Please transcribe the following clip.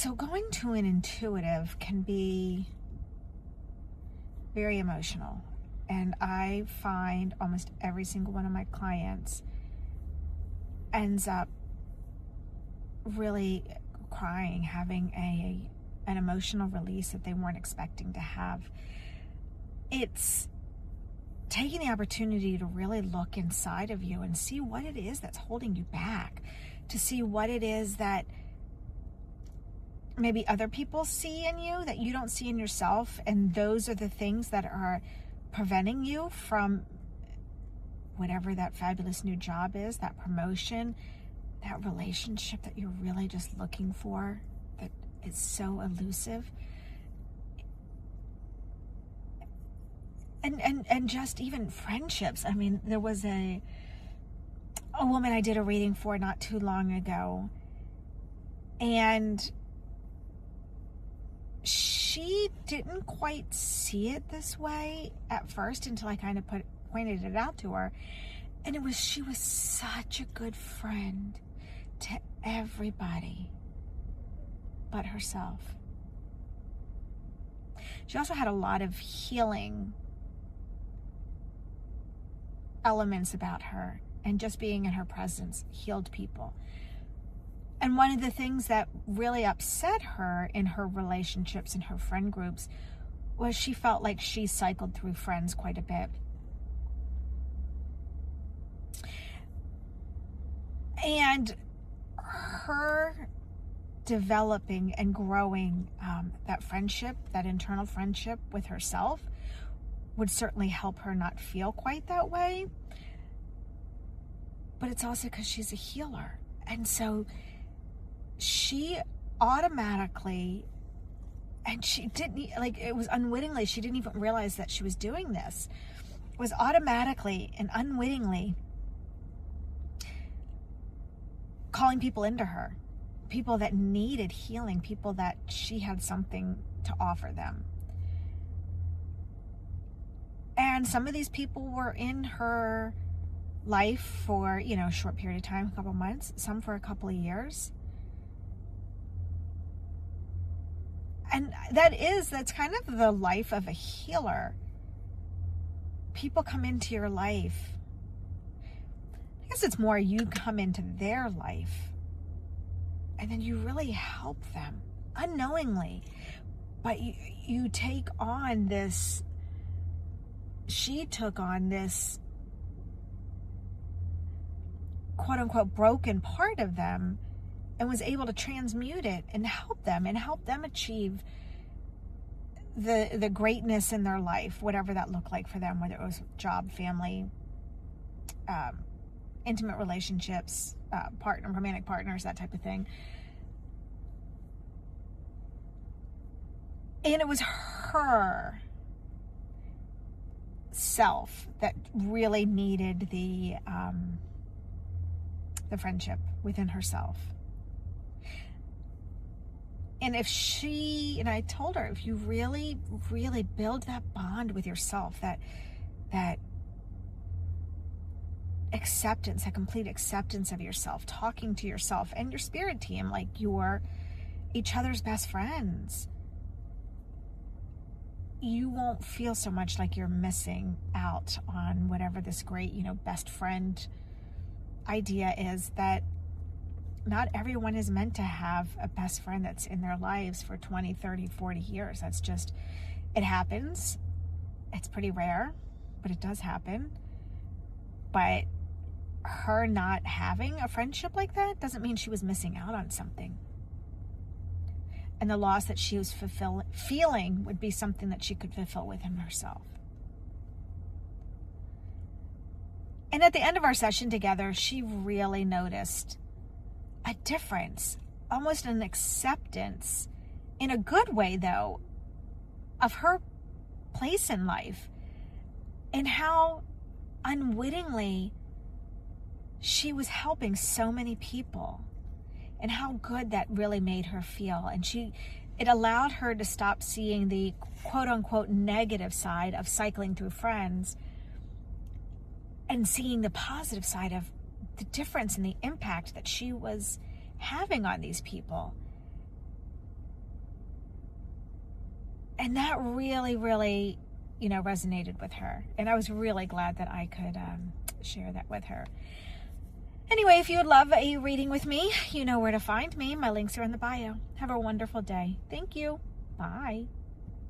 So going to an intuitive can be very emotional. And I find almost every single one of my clients ends up really crying, having an emotional release that they weren't expecting to have. It's taking the opportunity to really look inside of you and see what it is that's holding you back, to see what it is that maybe other people see in you that you don't see in yourself, and those are the things that are preventing you from whatever that fabulous new job is, that promotion, that relationship that you're really just looking for, that is so elusive. And just even friendships. I mean, there was a woman I did a reading for not too long ago, and she didn't quite see it this way at first until I kind of pointed it out to her. And she was such a good friend to everybody but herself. She also had a lot of healing elements about her, and just being in her presence healed people. And one of the things that really upset her in her relationships and her friend groups was she felt like she cycled through friends quite a bit. And her developing and growing that friendship, that internal friendship with herself, would certainly help her not feel quite that way. But it's also because she's a healer. And so she automatically, and she didn't, like, it was unwittingly, she didn't even realize that she was doing this, was automatically and unwittingly calling people into her, people that needed healing, people that she had something to offer them. And some of these people were in her life for, a short period of time, a couple months, some for a couple of years. And that's kind of the life of a healer. People come into your life. I guess it's more you come into their life, and then you really help them unknowingly. But you take on this, she took on this quote unquote broken part of them and was able to transmute it and help them achieve the greatness in their life, whatever that looked like for them, whether it was job, family, intimate relationships, romantic partners, that type of thing. And it was her self that really needed the friendship within herself. And and I told her, if you really, really build that bond with yourself, that acceptance, that complete acceptance of yourself, talking to yourself and your spirit team like you're each other's best friends, you won't feel so much like you're missing out on whatever this great, best friend idea is, that not everyone is meant to have a best friend that's in their lives for 20, 30, 40 years. That's just, it happens. It's pretty rare, but it does happen. But her not having a friendship like that doesn't mean she was missing out on something. And the loss that she was feeling would be something that she could fulfill within herself. And at the end of our session together, she really noticed a difference, almost an acceptance, in a good way though, of her place in life, and how unwittingly she was helping so many people, and how good that really made her feel. And it allowed her to stop seeing the quote unquote negative side of cycling through friends and seeing the positive side of the difference and the impact that she was having on these people. And that really, really, resonated with her. And I was really glad that I could share that with her. Anyway, if you would love a reading with me, you know where to find me. My links are in the bio. Have a wonderful day. Thank you. Bye.